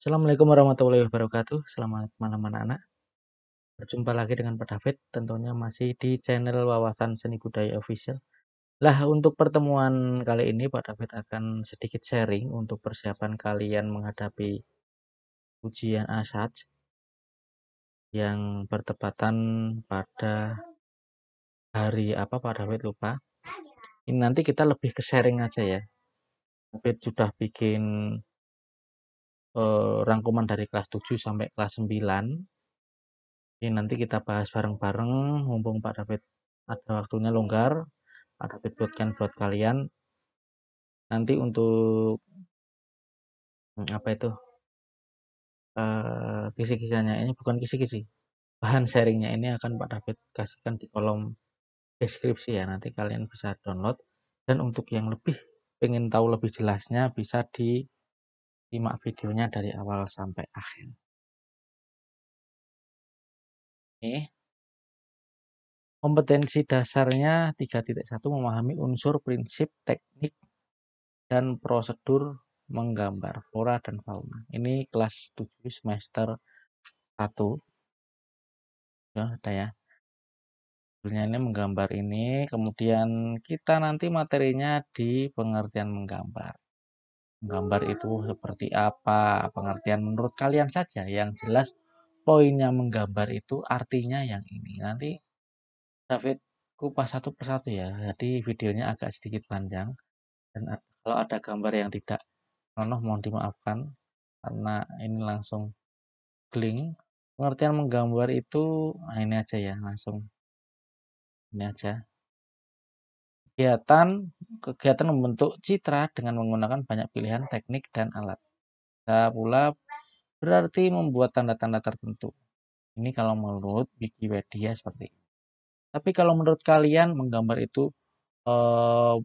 Assalamualaikum warahmatullahi wabarakatuh. Selamat malam anak-anak. Berjumpa lagi dengan Pak David, tentunya masih di channel Wawasan Seni Budaya Official. Lah, untuk pertemuan kali ini Pak David akan sedikit sharing untuk persiapan kalian menghadapi ujian ASAJ yang bertepatan pada hari apa Pak David lupa. Ini nanti kita lebih ke sharing aja ya. David sudah bikin rangkuman dari kelas 7 sampai kelas 9. Ini nanti kita bahas bareng-bareng, mumpung Pak David ada waktunya longgar, Pak David buatkan buat kalian. Nanti untuk apa itu kisi-kisinya ini bukan kisi-kisi, bahan sharingnya ini akan Pak David kasihkan di kolom deskripsi ya. Nanti kalian bisa download. Dan untuk yang lebih pengen tahu lebih jelasnya bisa disimak videonya dari awal sampai akhir. Oke. Kompetensi dasarnya 3.1 memahami unsur, prinsip, teknik, dan prosedur menggambar flora dan fauna. Ini kelas 7 semester 1. Ya, ada ya. Judulnya ini menggambar ini, kemudian kita nanti materinya di pengertian menggambar. Menggambar itu seperti apa? Pengertian menurut kalian saja. Yang jelas poinnya menggambar itu artinya yang ini. Nanti David kupas satu persatu ya. Jadi videonya agak sedikit panjang. Dan kalau ada gambar yang tidak nonoh mohon dimaafkan. Karena ini langsung blank. Pengertian menggambar itu nah ini aja ya, langsung ini aja. Kegiatan membentuk citra dengan menggunakan banyak pilihan teknik dan alat. Bisa pula berarti membuat tanda-tanda tertentu. Ini kalau menurut Wikipedia seperti ini. Tapi kalau menurut kalian menggambar itu apa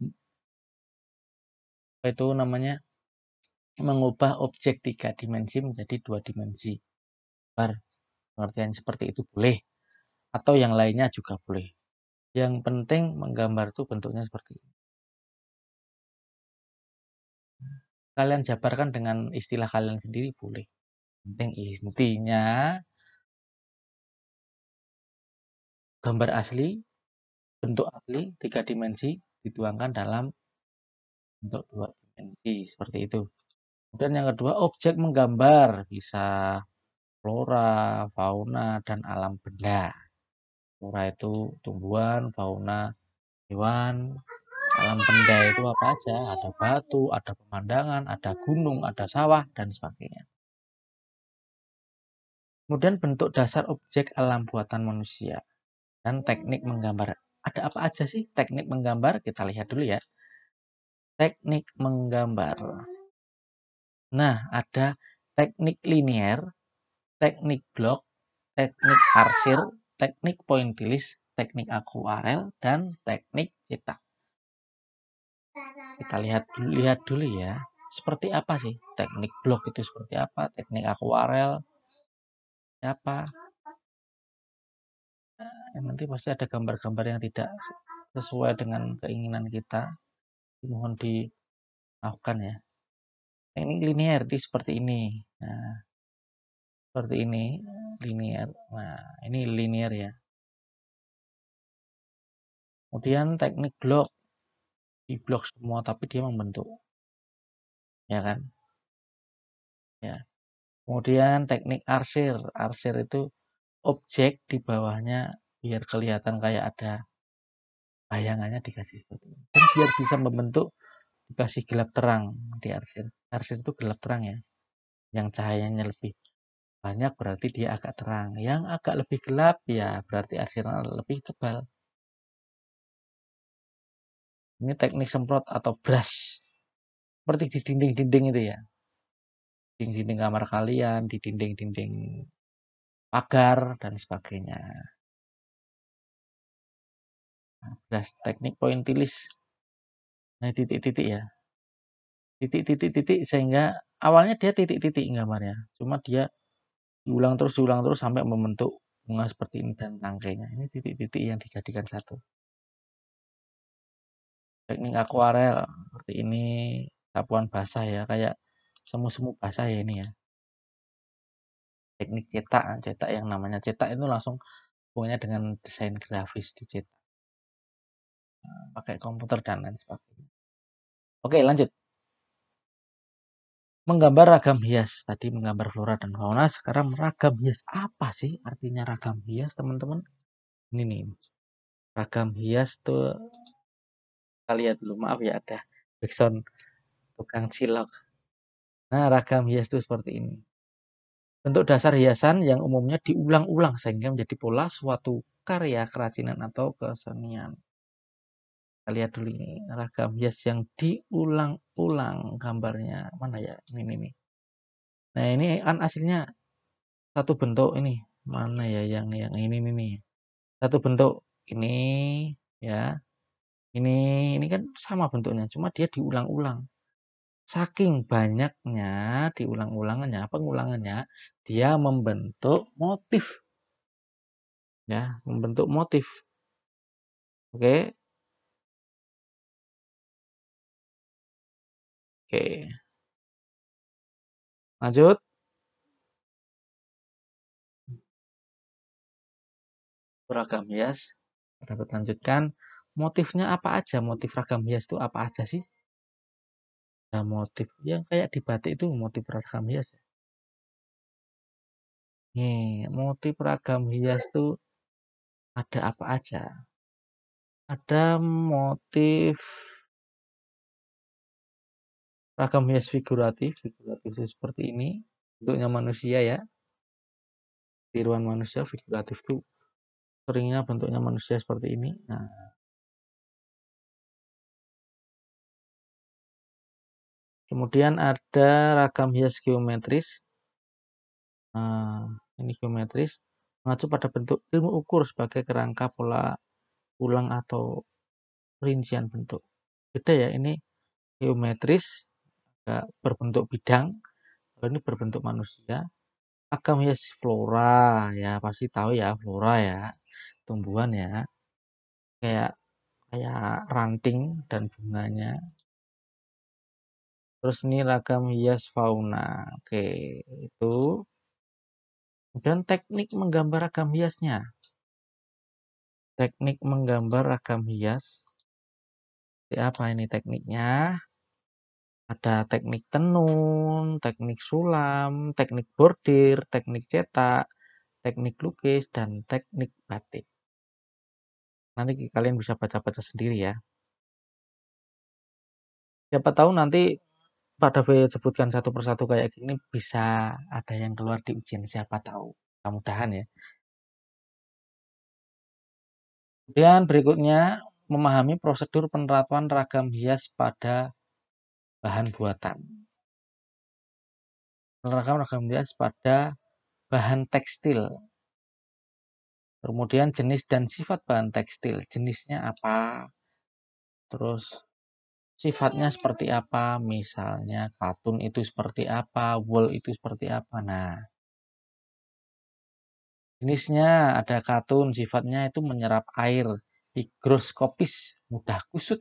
itu namanya mengubah objek 3 dimensi menjadi 2 dimensi. Pengertian seperti itu boleh atau yang lainnya juga boleh. Yang penting menggambar itu bentuknya seperti ini. Kalian jabarkan dengan istilah kalian sendiri boleh. Penting intinya gambar asli, bentuk asli 3 dimensi dituangkan dalam bentuk 2 dimensi seperti itu. Kemudian yang kedua, objek menggambar bisa flora, fauna, dan alam benda. Flora itu tumbuhan, fauna hewan, alam benda itu apa aja? Ada batu, ada pemandangan, ada gunung, ada sawah, dan sebagainya. Kemudian bentuk dasar objek alam buatan manusia dan teknik menggambar. Ada apa aja sih teknik menggambar? Kita lihat dulu ya. Teknik menggambar. Nah, ada teknik linier, teknik blok, teknik arsir, teknik pointillis, teknik akuarel, dan teknik cetak. Kita lihat dulu ya. Seperti apa sih teknik blok itu seperti apa? Teknik akuarel apa? Nanti pasti ada gambar-gambar yang tidak sesuai dengan keinginan kita. Mohon dimaafkan ya. Teknik linier itu seperti ini. Nah, seperti ini linier. Nah, ini linier ya. Kemudian teknik blok. Di blok semua tapi dia membentuk. Ya kan? Ya. Kemudian teknik arsir. Arsir itu objek di bawahnya biar kelihatan kayak ada bayangannya dikasih seperti ini. Dan biar bisa membentuk dikasih gelap terang di arsir. Arsir itu gelap terang ya. Yang cahayanya lebih banyak berarti dia agak terang. Yang agak lebih gelap ya berarti arsirnya lebih tebal. Ini teknik semprot atau brush. Seperti di dinding-dinding itu ya. Dinding-dinding kamar kalian, di dinding-dinding pagar, dan sebagainya. Nah, brush teknik pointillis. Nah, titik-titik ya. Titik-titik-titik sehingga awalnya dia titik-titik gambarnya. Cuma dia diulang terus sampai membentuk bunga seperti ini dan tangkainya. Ini titik-titik yang dijadikan satu. Teknik akuarel seperti ini, sapuan basah ya, kayak semu-semu basah ya ini ya. teknik cetak. Cetak yang namanya cetak itu langsung hubungannya dengan desain grafis dicetak, pakai komputer dan lain sebagainya. Oke, lanjut. Menggambar ragam hias. Tadi menggambar flora dan fauna, sekarang ragam hias. Apa sih artinya ragam hias, teman-teman? Ini nih, ragam hias tuh, kita lihat dulu. Maaf ya, ada backsound tukang cilok. Nah, ragam hias itu seperti ini. Bentuk dasar hiasan yang umumnya diulang-ulang sehingga menjadi pola suatu karya kerajinan atau kesenian. Kita lihat dulu ini, ragam hias yang diulang-ulang gambarnya. Mana ya? Ini nih. Nah, ini kan aslinya satu bentuk ini. Mana ya yang ini nih. Satu bentuk ini ya. Ini kan sama bentuknya, cuma dia diulang-ulang. Saking banyaknya pengulangannya, dia membentuk motif. Ya, membentuk motif. Oke. Oke. Lanjut. Ragam hias. Dapat lanjutkan. Motifnya apa aja? Motif ragam hias itu apa aja sih? Nah, motif yang kayak di batik itu motif ragam hias. Nih, motif ragam hias itu ada apa aja? Ada motif ragam hias figuratif. Figuratif itu seperti ini. Bentuknya manusia ya. Tiruan manusia figuratif itu seringnya bentuknya manusia seperti ini. Nah, kemudian ada ragam hias geometris. Nah, ini geometris mengacu pada bentuk ilmu ukur sebagai kerangka pola ulang atau rincian bentuk. Beda ya, ini geometris berbentuk bidang, kalau ini berbentuk manusia. Ragam hias flora ya, pasti tahu ya flora ya, tumbuhan ya, kayak kayak ranting dan bunganya. Terus ini ragam hias fauna. Oke, itu. Kemudian teknik menggambar ragam hiasnya. Teknik menggambar ragam hias. Apa ini tekniknya? Ada teknik tenun, teknik sulam, teknik bordir, teknik cetak, teknik lukis, dan teknik batik. Nanti kalian bisa baca-baca sendiri ya. Siapa tahu nanti pada sebutkan satu persatu kayak gini bisa ada yang keluar di ujian, siapa tahu. Mudah-mudahan ya. Kemudian berikutnya memahami prosedur penerapan ragam hias pada bahan buatan. Menerapkan ragam hias pada bahan tekstil. Kemudian jenis dan sifat bahan tekstil. Jenisnya apa? Terus sifatnya seperti apa? Misalnya katun itu seperti apa? Wool itu seperti apa? Nah, jenisnya ada katun, sifatnya itu menyerap air, higroskopis, mudah kusut,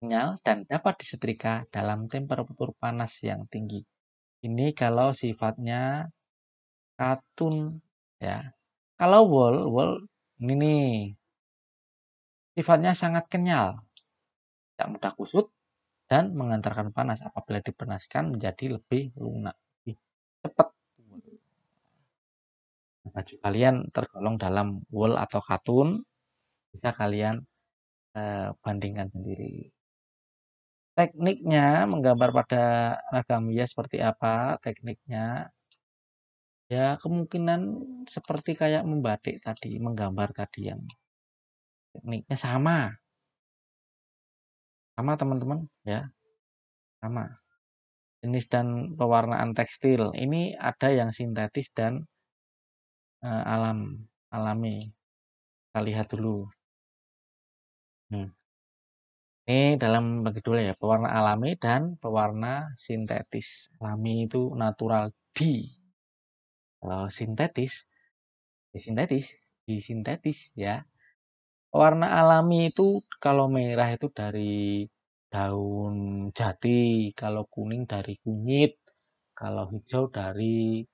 kenyal, dan dapat disetrika dalam temperatur panas yang tinggi. Ini kalau sifatnya katun ya. Kalau wool ini nih sifatnya sangat kenyal, tidak mudah kusut dan mengantarkan panas. Apabila dipanaskan menjadi lebih lunak, lebih cepat. Baju kalian tergolong dalam wool atau katun, bisa kalian bandingkan sendiri. Tekniknya menggambar pada ragam hias seperti apa? Tekniknya ya kemungkinan seperti kayak membatik tadi, menggambar tadi yang tekniknya sama teman-teman ya, sama. Jenis dan pewarnaan tekstil ini ada yang sintetis dan alami. Kita lihat dulu. Ini dalam bagi dua ya, pewarna alami dan pewarna sintetis. Alami itu natural di. Kalau sintetis, disintetis ya. Pewarna alami itu kalau merah itu dari daun jati, kalau kuning dari kunyit, kalau hijau dari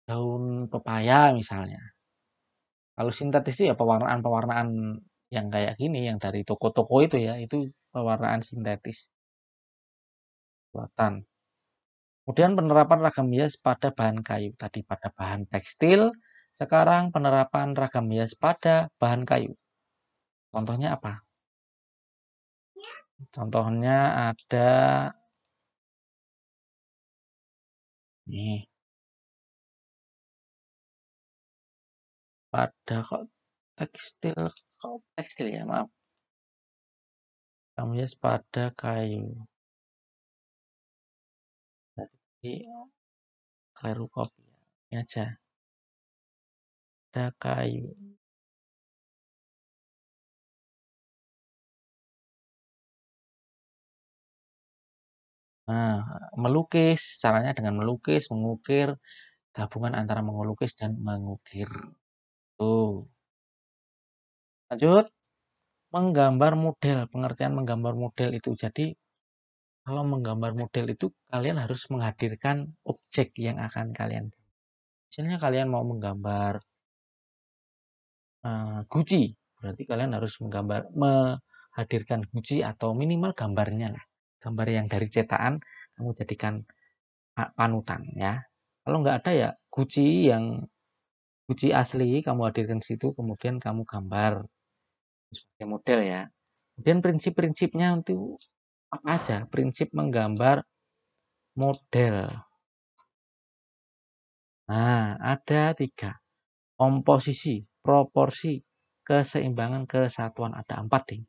daun pepaya misalnya. Kalau sintetis ya pewarnaan-pewarnaan yang kayak gini, yang dari toko-toko itu ya, itu pewarnaan sintetis buatan. Kemudian penerapan ragam hias pada bahan kayu. Tadi pada bahan tekstil, sekarang penerapan ragam hias pada bahan kayu. Contohnya apa? Contohnya ada nih, pada kok tekstil ya, maaf. Ragam hias pada kayu. Jadi keliru copy. Ini aja. Ada kayu. Nah, melukis, caranya dengan melukis, mengukir, gabungan antara melukis dan mengukir. Tuh. Lanjut, menggambar model. Pengertian menggambar model itu. Jadi, kalau menggambar model itu, kalian harus menghadirkan objek yang akan kalian. Misalnya kalian mau menggambar Gucci, berarti kalian harus menghadirkan Gucci atau minimal gambarnya lah. Gambar yang dari cetakan, kamu jadikan panutan ya. Kalau nggak ada ya Gucci asli kamu hadirkan situ, kemudian kamu gambar sebagai model ya. Kemudian prinsip-prinsipnya itu apa aja? Prinsip menggambar model. Nah, ada 3. Komposisi, proporsi, keseimbangan, kesatuan. Ada 4 nih.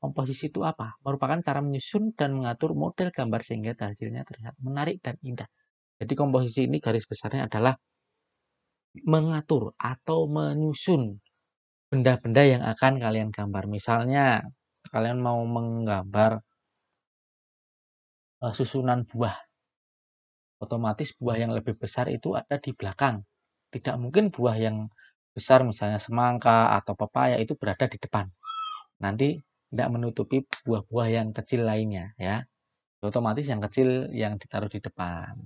Komposisi itu apa? Merupakan cara menyusun dan mengatur model gambar sehingga hasilnya terlihat menarik dan indah. Jadi komposisi ini garis besarnya adalah mengatur atau menyusun benda-benda yang akan kalian gambar. Misalnya, kalian mau menggambar susunan buah. Otomatis buah yang lebih besar itu ada di belakang. Tidak mungkin buah yang besar misalnya semangka atau pepaya itu berada di depan. Nanti tidak menutupi buah-buah yang kecil lainnya ya. Otomatis yang kecil yang ditaruh di depan.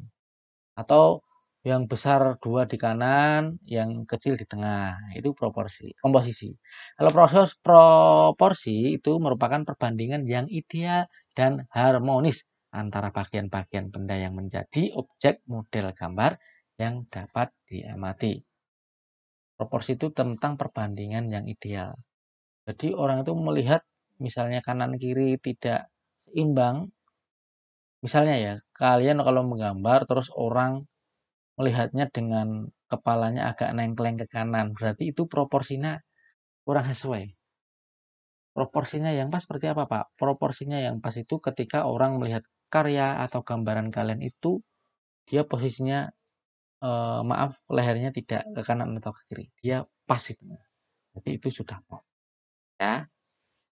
Atau yang besar 2 di kanan, yang kecil di tengah. Itu komposisi. Kalau proses proporsi itu merupakan perbandingan yang ideal dan harmonis antara bagian-bagian benda yang menjadi objek model gambar yang dapat diamati. Proporsi itu tentang perbandingan yang ideal. Jadi orang itu melihat misalnya kanan kiri tidak seimbang. Misalnya ya, kalian kalau menggambar terus orang melihatnya dengan kepalanya agak nengkleng ke kanan, berarti itu proporsinya kurang sesuai. Proporsinya yang pas seperti apa, Pak? Proporsinya yang pas itu ketika orang melihat karya atau gambaran kalian itu, dia posisinya, maaf, lehernya tidak ke kanan atau ke kiri, dia pas itu. Jadi itu sudah pas, ya.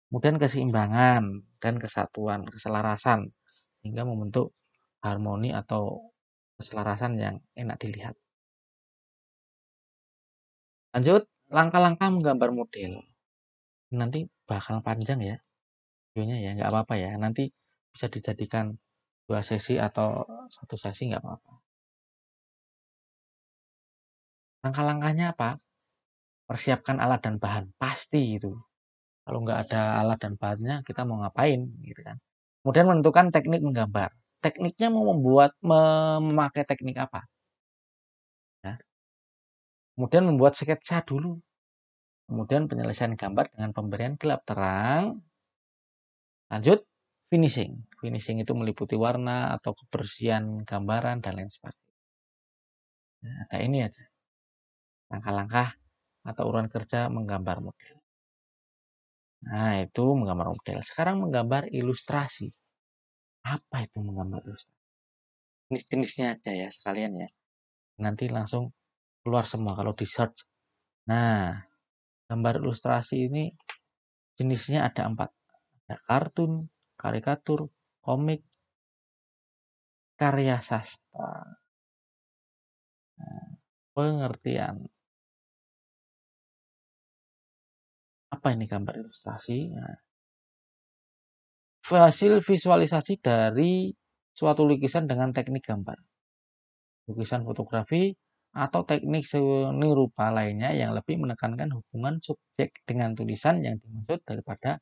Kemudian keseimbangan dan kesatuan, keselarasan, sehingga membentuk harmoni atau keselarasan yang enak dilihat. Lanjut, langkah-langkah menggambar model. Nanti bakal panjang ya videonya ya, nggak apa-apa ya. Nanti bisa dijadikan 2 sesi atau 1 sesi nggak apa-apa. Langkah-langkahnya apa? Persiapkan alat dan bahan, pasti itu. Kalau nggak ada alat dan bahannya, kita mau ngapain gitu kan. Kemudian menentukan teknik menggambar. Tekniknya mau memakai teknik apa? Ya. Kemudian membuat sketsa dulu. Kemudian penyelesaian gambar dengan pemberian gelap terang. Lanjut, finishing. Finishing itu meliputi warna atau kebersihan gambaran dan lain sebagainya. Nah, ada ini aja. Langkah-langkah atau urutan kerja menggambar model. Nah, itu menggambar model. Sekarang menggambar ilustrasi. Apa itu menggambar ilustrasi? Jenis-jenisnya aja ya sekalian ya. Nanti langsung keluar semua kalau di search. Nah, gambar ilustrasi ini jenisnya ada 4. Ada kartun, karikatur, komik, karya sastra. Nah, pengertian. Apa ini gambar ilustrasi? Nah, hasil visualisasi dari suatu lukisan dengan teknik gambar. Lukisan fotografi atau teknik seni rupa lainnya yang lebih menekankan hubungan subjek dengan tulisan yang dimaksud daripada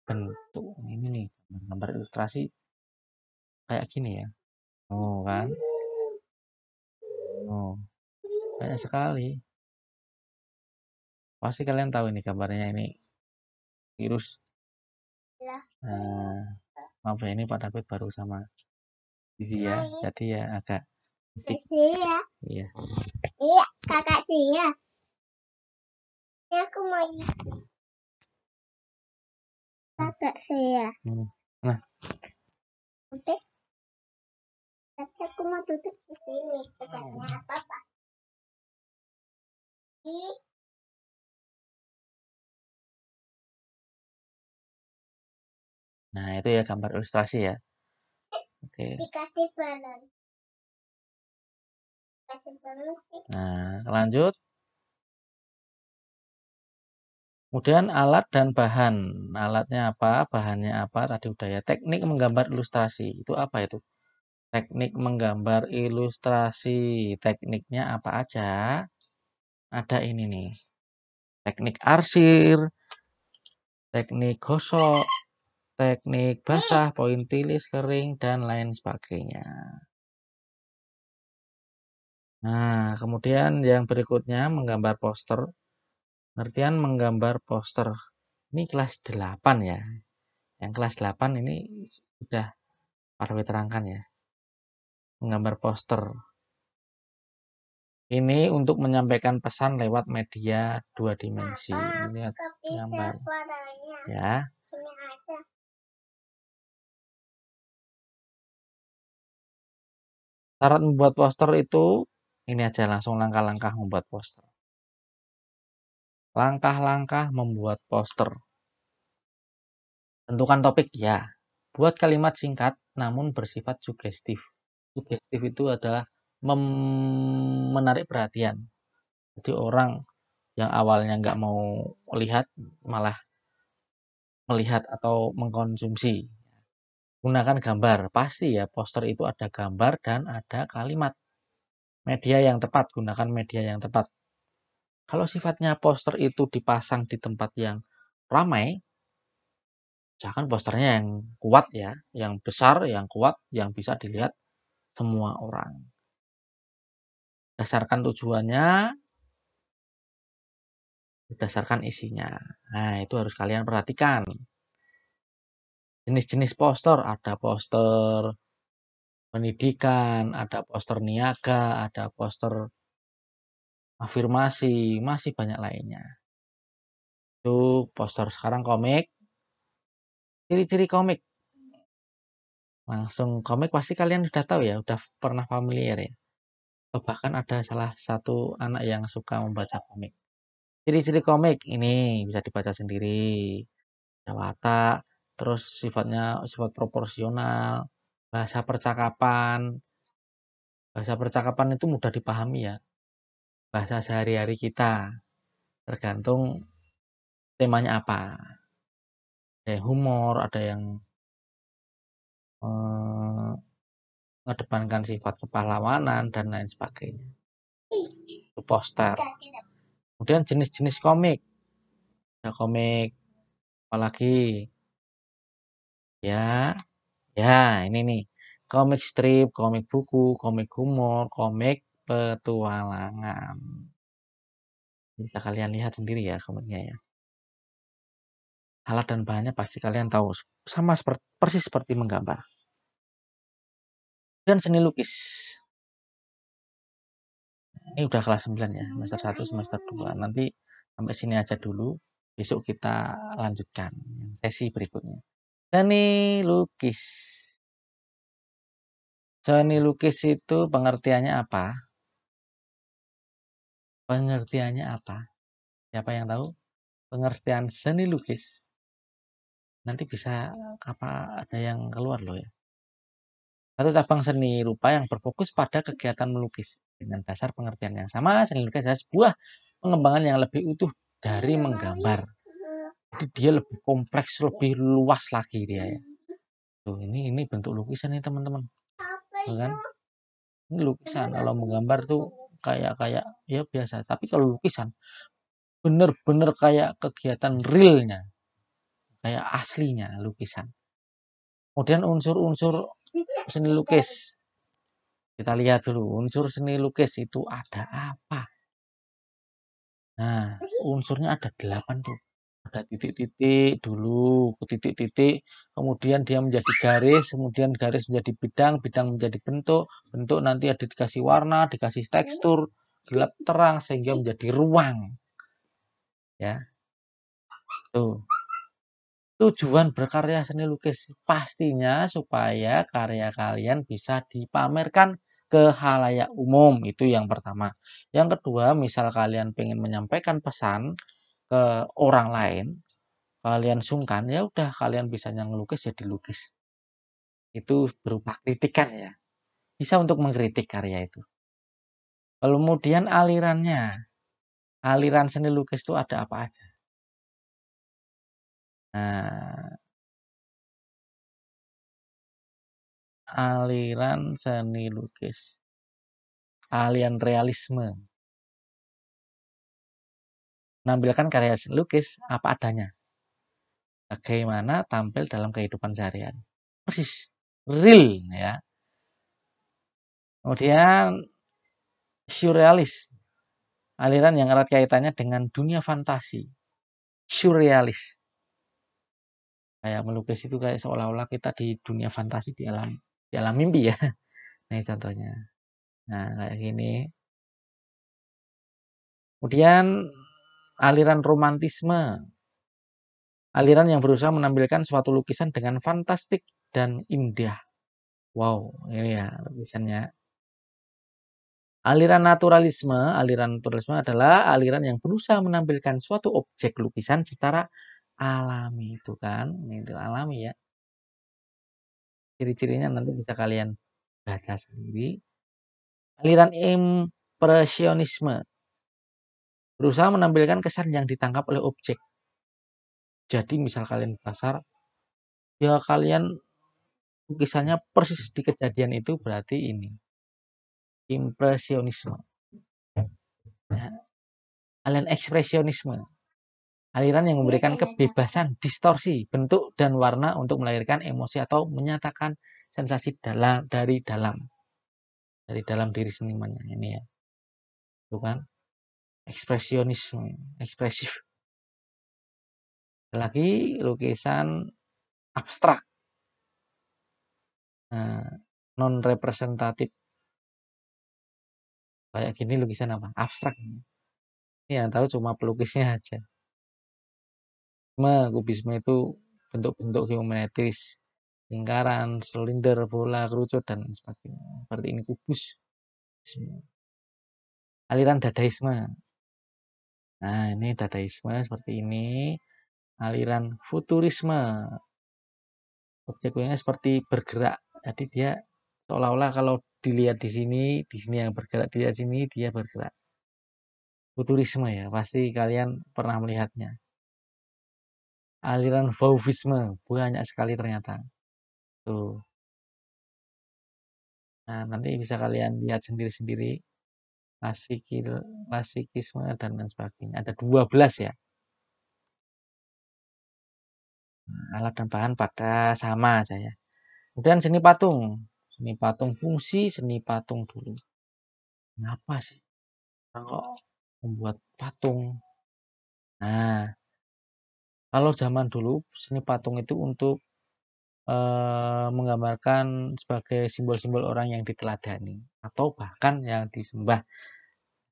bentuk. Ini nih gambar ilustrasi kayak gini ya. Oh kan? Oh, banyak sekali. Pasti kalian tahu ini gambarnya ini virus. Nah, maaf ya, ini Pak David baru sama Vivi ya, jadi ya agak sedikit. Iya. Iya, kakak dia. Aku mau kakak saya. Nah, oke. Tapi aku mau tutup di sini. Katanya apa? Nah, itu ya gambar ilustrasi ya. Oke. Dikasih balon. Nah, lanjut. Kemudian alat dan bahan. Alatnya apa? Bahannya apa? Tadi udah ya. Teknik menggambar ilustrasi. Itu apa itu? Teknik menggambar ilustrasi. Tekniknya apa aja? Ada ini nih. Teknik arsir, teknik gosok, teknik basah, pointilis, kering, dan lain sebagainya. Nah, kemudian yang berikutnya menggambar poster. Pengertian menggambar poster. Ini kelas 8 ya. Yang kelas 8 ini sudah Parwi terangkan ya. Menggambar poster. Ini untuk menyampaikan pesan lewat media 2 dimensi. Ini gambar. Ya. Syarat membuat poster itu ini aja langsung langkah-langkah membuat poster. Langkah-langkah membuat poster. Tentukan topik ya. Buat kalimat singkat namun bersifat sugestif. Sugestif itu adalah menarik perhatian. Jadi orang yang awalnya nggak mau melihat malah melihat atau mengkonsumsi. Gunakan gambar. Pasti ya poster itu ada gambar dan ada kalimat. Media yang tepat. Gunakan media yang tepat. Kalau sifatnya poster itu dipasang di tempat yang ramai, jangan posternya yang kuat ya, yang besar, yang kuat, yang bisa dilihat semua orang. Berdasarkan tujuannya, berdasarkan isinya. Nah, itu harus kalian perhatikan. Jenis-jenis poster, ada poster pendidikan, ada poster niaga, ada poster afirmasi, masih banyak lainnya. Itu poster sekarang komik. Ciri-ciri komik. Langsung komik pasti kalian sudah tahu ya, udah pernah familiar ya. Atau bahkan ada salah satu anak yang suka membaca komik. Ciri-ciri komik ini bisa dibaca sendiri. Ada watak, terus sifatnya sifat proporsional, bahasa percakapan. Bahasa percakapan itu mudah dipahami ya. Bahasa sehari-hari kita. Tergantung temanya apa. Ada yang humor, ada yang mengedepankan sifat kepahlawanan dan lain sebagainya. Itu poster. Kemudian jenis-jenis komik. Ada komik apalagi ya, ini nih. Komik strip, komik buku, komik humor, komik petualangan. Bisa kalian lihat sendiri ya komiknya ya. Alat dan bahannya pasti kalian tahu. Sama persis seperti menggambar. Dan seni lukis. Ini udah kelas 9 ya, semester 1, semester 2. Nanti sampai sini aja dulu. Besok kita lanjutkan sesi berikutnya. Seni lukis. Seni lukis itu pengertiannya apa? Pengertiannya apa? Siapa yang tahu? Pengertian seni lukis. Nanti bisa apa ada yang keluar loh ya. Satu cabang seni rupa yang berfokus pada kegiatan melukis. Dengan dasar pengertian yang sama, seni lukis adalah sebuah pengembangan yang lebih utuh dari menggambar. Jadi dia lebih kompleks, lebih luas lagi dia ya. Tuh, ini bentuk lukisan nih teman-teman. Kan? Ini lukisan. Kalau menggambar tuh kayak ya biasa. Tapi kalau lukisan bener-bener kayak kegiatan realnya, kayak aslinya lukisan. Kemudian unsur-unsur seni lukis. Kita lihat dulu unsur seni lukis itu ada apa. Nah, unsurnya ada 8 tuh. Ada titik-titik dulu, ke titik-titik, kemudian dia menjadi garis, kemudian garis menjadi bidang, bidang menjadi bentuk, bentuk nanti ada dikasih warna, dikasih tekstur, gelap terang sehingga menjadi ruang. Ya, tuh. Tujuan berkarya seni lukis pastinya supaya karya kalian bisa dipamerkan ke halayak umum, itu yang pertama. Yang kedua, misal kalian pengen menyampaikan pesan ke orang lain, kalian sungkan, ya udah kalian bisanya ngelukis ya dilukis. Itu berupa kritikan ya. Bisa untuk mengkritik karya itu. Kemudian alirannya. Aliran seni lukis itu ada apa aja? Nah, aliran seni lukis. Aliran realisme. Menampilkan karya seni lukis apa adanya. Bagaimana tampil dalam kehidupan sehari-hari. Persis. Real ya. Kemudian surrealis. Aliran yang erat kaitannya dengan dunia fantasi. Surrealis. Kayak melukis itu kayak seolah-olah kita di dunia fantasi di alam mimpi ya. Nah, ini contohnya. Nah, kayak gini. Kemudian aliran romantisme. Aliran yang berusaha menampilkan suatu lukisan dengan fantastik dan indah. Wow, ini ya lukisannya. Aliran naturalisme adalah aliran yang berusaha menampilkan suatu objek lukisan secara alami itu kan. Ini itu alami ya. Ciri-cirinya nanti bisa kalian baca sendiri. Aliran impresionisme berusaha menampilkan kesan yang ditangkap oleh objek. Jadi misal kalian di pasar, ya kalian lukisannya persis di kejadian itu berarti ini impresionisme. Ya. Aliran ekspresionisme, aliran yang memberikan kebebasan distorsi bentuk dan warna untuk melahirkan emosi atau menyatakan sensasi dari dalam diri senimannya ini ya. Bukan ekspresionisme, ekspresif. Lagi lukisan abstrak, non representatif. Kayak gini lukisan apa? Abstrak. Ini yang tahu cuma pelukisnya aja. Kubisme itu bentuk-bentuk geometris, lingkaran, silinder, bola, kerucut dan sebagainya. Seperti ini kubus. Aliran dadaisme. Nah, ini dadaisme seperti ini. Aliran futurisme. Objeknya seperti bergerak. Jadi dia seolah-olah kalau dilihat di sini yang bergerak, dilihat sini dia bergerak. Futurisme ya, pasti kalian pernah melihatnya. Aliran fauvisme, banyak sekali ternyata. Tuh. Nah, nanti bisa kalian lihat sendiri-sendiri. Klasikisme dan lain sebagainya. Ada 12 ya. Alat dan bahan pada sama aja ya. Kemudian seni patung. Seni patung fungsi, seni patung dulu. Kenapa sih? Kalau membuat patung. Nah, kalau zaman dulu seni patung itu untuk menggambarkan sebagai simbol-simbol orang yang diteladani atau bahkan yang disembah.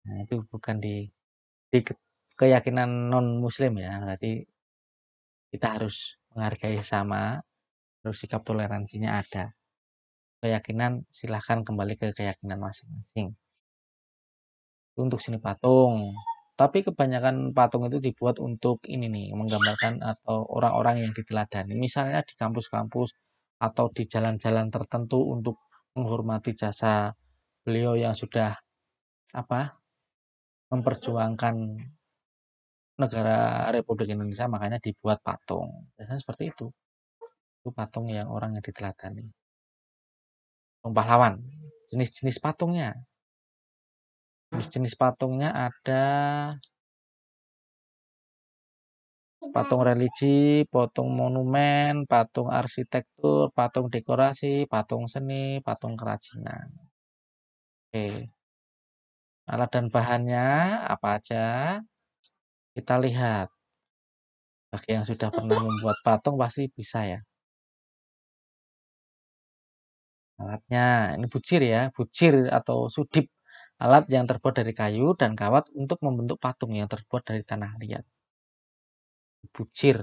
Nah, itu bukan di keyakinan non muslim ya. Berarti kita harus menghargai sama, terus sikap toleransinya ada. Keyakinan silahkan kembali ke keyakinan masing-masing. Untuk seni patung. Tapi kebanyakan patung itu dibuat untuk ini nih, menggambarkan atau orang-orang yang diteladani. Misalnya di kampus-kampus atau di jalan-jalan tertentu untuk menghormati jasa beliau yang sudah memperjuangkan negara Republik Indonesia, makanya dibuat patung. Biasanya seperti itu. Itu patung yang orang yang diteladani. Patung pahlawan. Jenis-jenis patungnya. Jenis-jenis patungnya ada patung religi, patung monumen, patung arsitektur, patung dekorasi, patung seni, patung kerajinan. Oke. Alat dan bahannya apa aja? Kita lihat. Bagi yang sudah pernah membuat patung pasti bisa ya. Alatnya, ini bucir ya, bucir atau sudip. Alat yang terbuat dari kayu dan kawat untuk membentuk patung yang terbuat dari tanah liat. Bucir.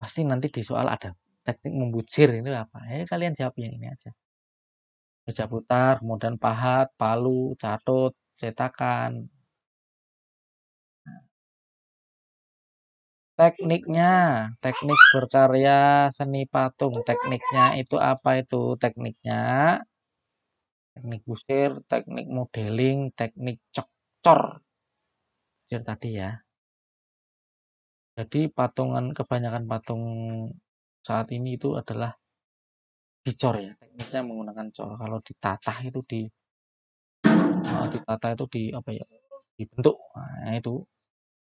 Pasti nanti di soal ada teknik membucir itu apa? Kalian jawab yang ini aja. Meja putar, kemudian pahat, palu, catut, cetakan. Tekniknya, teknik berkarya seni patung. Tekniknya itu apa itu? Tekniknya, teknik busir, teknik modeling, teknik cor tadi ya. Jadi patungan kebanyakan patung saat ini itu adalah dicor ya. Tekniknya menggunakan cor. Kalau ditata itu di apa ya? Dibentuk. Nah, itu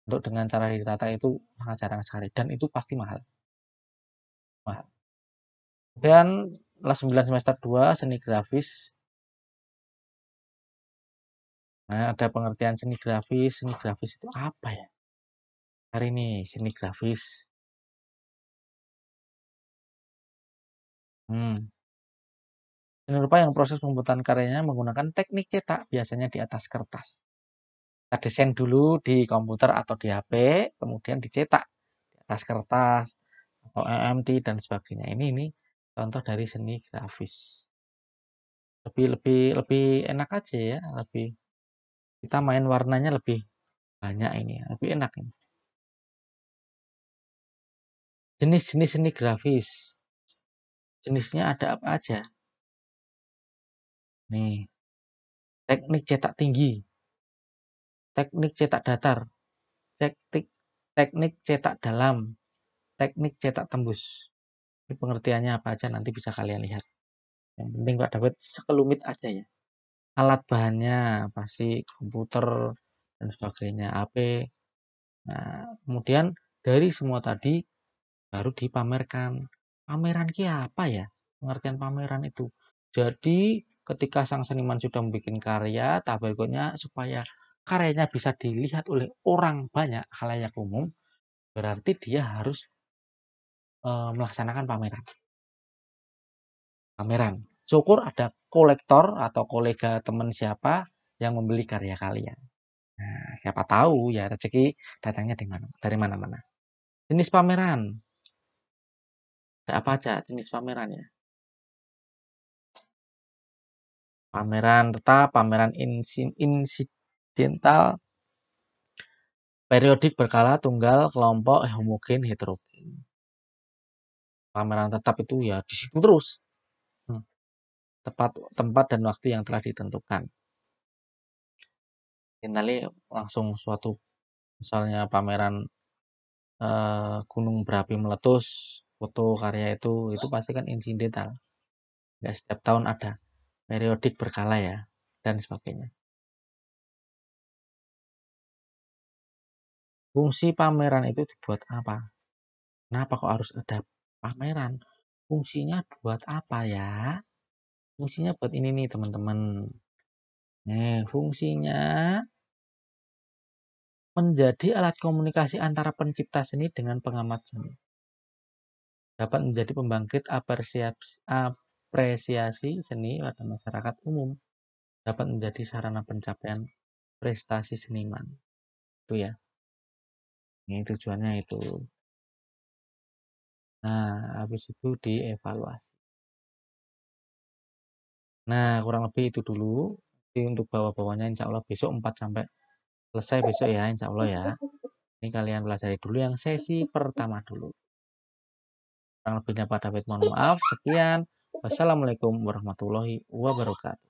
untuk dengan cara ditata itu sangat jarang sekali dan itu pasti mahal. Mahal. Kemudian kelas 9 semester 2 seni grafis. Nah, ada pengertian seni grafis. Seni grafis itu apa ya? Hari ini seni grafis. Seni rupa yang proses pembuatan karyanya menggunakan teknik cetak biasanya di atas kertas. Kita desain dulu di komputer atau di HP, kemudian dicetak di atas kertas atau EMT dan sebagainya. Ini contoh dari seni grafis. Lebih enak aja ya, kita main warnanya lebih banyak ini, lebih enak ini. Jenis-jenis seni grafis. Jenisnya ada apa aja? Nih, teknik cetak tinggi, teknik cetak datar, teknik cetak dalam, teknik cetak tembus. Ini pengertiannya apa aja nanti bisa kalian lihat. Yang penting Pak David sekelumit aja ya. Alat bahannya pasti komputer dan sebagainya, HP. Nah, kemudian dari semua tadi baru dipamerkan. Pameran ki apa ya? Pengertian pameran itu. Jadi ketika sang seniman sudah membuat karya, tahap berikutnya supaya karyanya bisa dilihat oleh orang banyak, khalayak umum, berarti dia harus melaksanakan pameran. Syukur ada kolektor atau kolega teman siapa yang membeli karya kalian. Nah, siapa tahu ya rezeki datangnya dari mana-mana. Jenis pameran. Ada apa aja jenis pameran ya? Pameran tetap, pameran insidental, periodik berkala, tunggal, kelompok, homogen, heterogen. Pameran tetap itu ya di situ terus. Tempat dan waktu yang telah ditentukan. Nanti langsung suatu misalnya pameran gunung berapi meletus, foto karya itu pasti kan insidental. Nggak setiap tahun ada. Periodik berkala ya, dan sebagainya. Fungsi pameran itu dibuat apa? Kenapa kok harus ada pameran? Fungsinya buat apa ya? Fungsinya buat ini nih teman-teman. Fungsinya menjadi alat komunikasi antara pencipta seni dengan pengamat seni. Dapat menjadi pembangkit apresiasi seni pada masyarakat umum. Dapat menjadi sarana pencapaian prestasi seniman. Itu ya. Ini tujuannya itu. Nah, habis itu dievaluasi. Nah, kurang lebih itu dulu. Jadi untuk bawah-bawahnya insya Allah besok 4 sampai selesai besok ya, insya Allah ya. Ini kalian pelajari dulu yang sesi pertama dulu. Kurang lebihnya Pak David mohon maaf. Sekian. Wassalamualaikum warahmatullahi wabarakatuh.